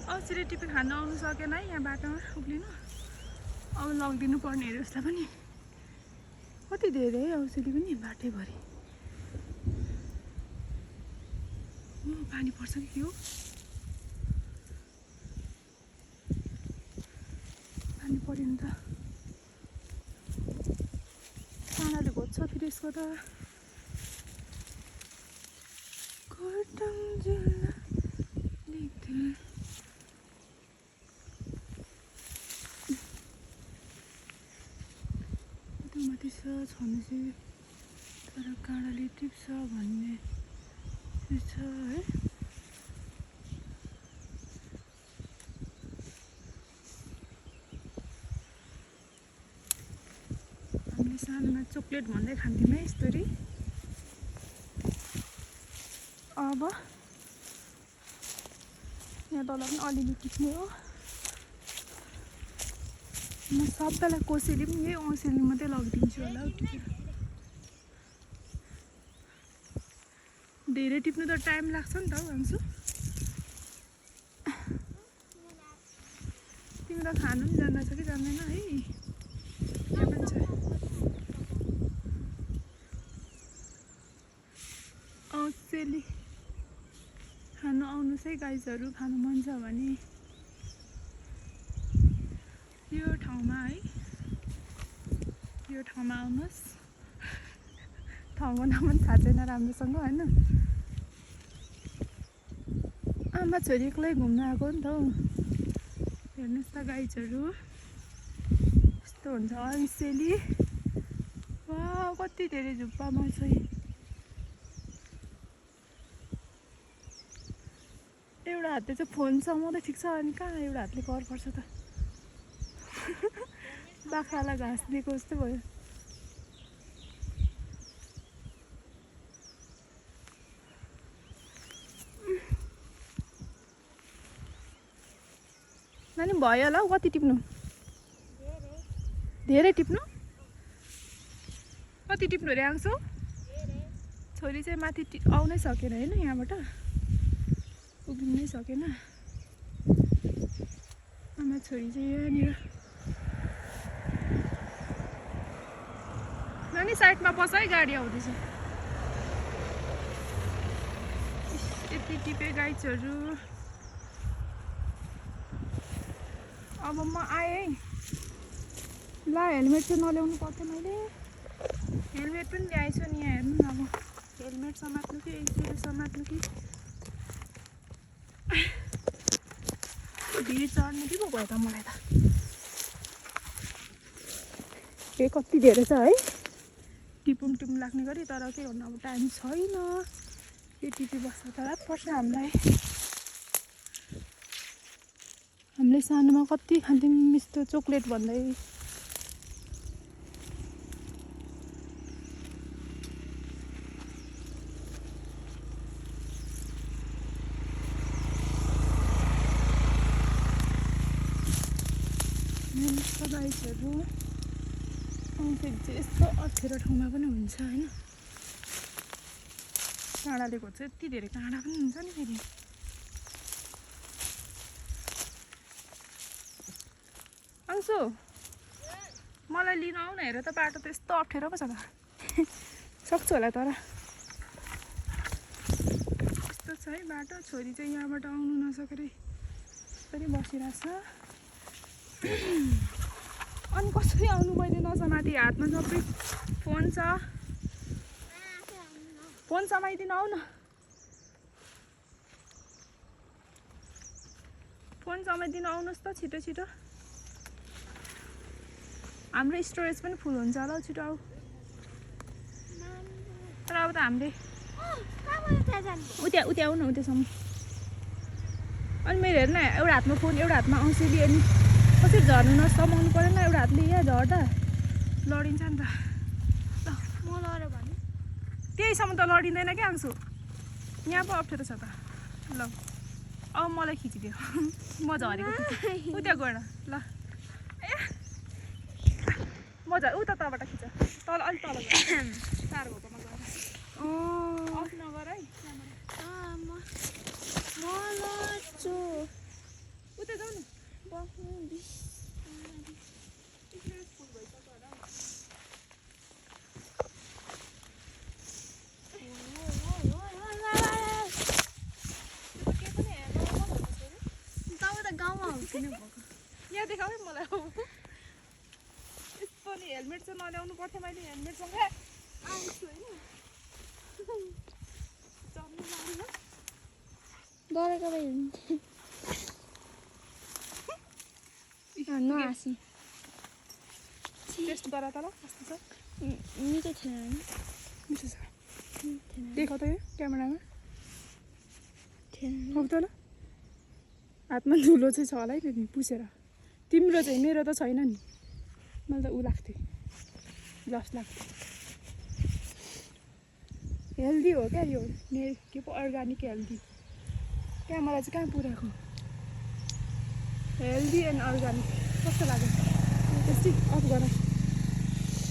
औसिरी टिपी खान आउनु सकेन है यहाँ बाटोमा उक्लिनु अब लगिदिनु पर्ने अरे उसलाई पनि कति धेरै है औसिरी पनि बाटैभरि पानी पर्छ कि के हो पानी पर्यो नि त काँडाले घोज्छ फेरि यसको त खोटाङ जिल्ला लेख्थे माथि छ छनु चाहिँ तर काँडाले टिप्छ भन्ने छ है हामीले सानोमा चोक्लेट भन्दै खान्थ्यौँ है यस्तरी अब यहाँ तल पनि अलिअलि टिप्ने हो म सबैलाई कोसेली पनि यही औँसेली मात्रै लगिदिन्छु होला धेरै टिप्नु त टाइम लाग्छ नि त हौ भन्छु तिमी त खानु पनि जान्दछ कि जान्दैन है यहाँ पनि छ औँसेली खानु आउनुहोस् है गाइजहरू खानु मन छ भने यो ठाउँमा है यो ठाउँमा आउनुहोस् ठाउँको नाम पनि थाहा छैन राम्रोसँग होइन आमा छोरी एक्लै घुम्न आएको नि त हौ हेर्नुहोस् त गाइजहरू यस्तो हुन्छ औँसेली वा कति धेरै झुप्पामा छ एउटा हातले चाहिँ फोन समाउँदै ठिक छ अनि कहाँ एउटा हातले कर पर्छ त बाख्रालाई घाँस दिएको जस्तो भयो नानी भयो होला हौ कति टिप्नु धेरै टिप्नु कति टिप्नु अरे आउँछु छोरी चाहिँ माथि आउनै सकेन होइन यहाँबाट उभिनै सकेन आमा छोरी चाहिँ यहाँनिर नानी साइडमा बस है गाडी आउँदैछ यति टिपे गाइजहरू अब म आएँ है ला हेलमेट चाहिँ नल्याउनु पर्छ मैले हेलमेट पनि ल्याएछु नि यहाँ हेर्नु न अब हेलमेट समात्नु कि यसरी समात्नु कि भिड चढ्नु कि पो भयो त मलाई त ए कति धेरै छ है टिपुम लाग्ने गरी तर के गर्नु अब टाइम छैन यो टिपी बस्छ त रात पर्छ हामीलाई हामीले सानोमा कति खान्थ्यौँ यस्तो चोक्लेट भन्दै गाइजहरू औँसेली चाहिँ यस्तो अप्ठ्यारो ठाउँमा पनि हुन्छ होइन काँडाले घोज्छ यति धेरै काँडा पनि हुन्छ नि फेरि अंशु मलाई लिन आऊ न हेर त बाटो त यस्तो अप्ठ्यारो पो छ त सक्छु होला तर यस्तो छ है बाटो छोरी चाहिँ यहाँबाट आउनु नसकेर यसरी बसिरहेछ अनि कसरी आउनु मैले नसमाती हातमा सबै फोन छ फोन समाइदिनु आऊ न फोन समाइदिनु आउनुहोस् त छिटो छिटो हाम्रो स्टोरेज पनि फुल हुन्छ होला छिटो आऊ तर अब त हामीले उता आऊ न उतासम्म अनि मेरो हेर्न एउटा हातमा फोन एउटा हातमा औँसेली अनि कसरी झर्नु नसमाउनु परेन एउटा हातले यहाँ झर्दा लडिन्छ नि त म लड्यो भने त्यहीसम्म त लडिँदैन क्या अंशु यहाँ पो अप्ठ्यारो छ त ल अब मलाई खिचिदियो म झरेको उता गएर ल म उता तलबाट खिच तल अलिक तल साह्रो भएको म गएर अफ नगर है म लड्छु यहाँ देखाऊ है मलाई यस्तो नि हेलमेट चाहिँ नल्याउनु पर्थ्यो मैले हेलमेटसँग आउँछु होइन चढ्नु लाग्यो डरेको भए नहाँसी टेस्ट गर त ल कस्तो छ मिठो थिएन मिठो छ देखाउ त यो क्यामेरामा थिएन हौ त ल हातमा धुलो चाहिँ छ होला है नि पुसेर तिम्रो चाहिँ मेरो त छैन नि मैले त ऊ लाग्थेँ जस लाग्थ्यो हेल्दी हो क्या यो के पो अर्ग्यानिक हेल्दी क्यामेरा चाहिँ कहाँ पुऱ्याएको हेल्दी एन्ड अर्ग्यानिक कस्तो लाग्यो टेस्टी अफ गर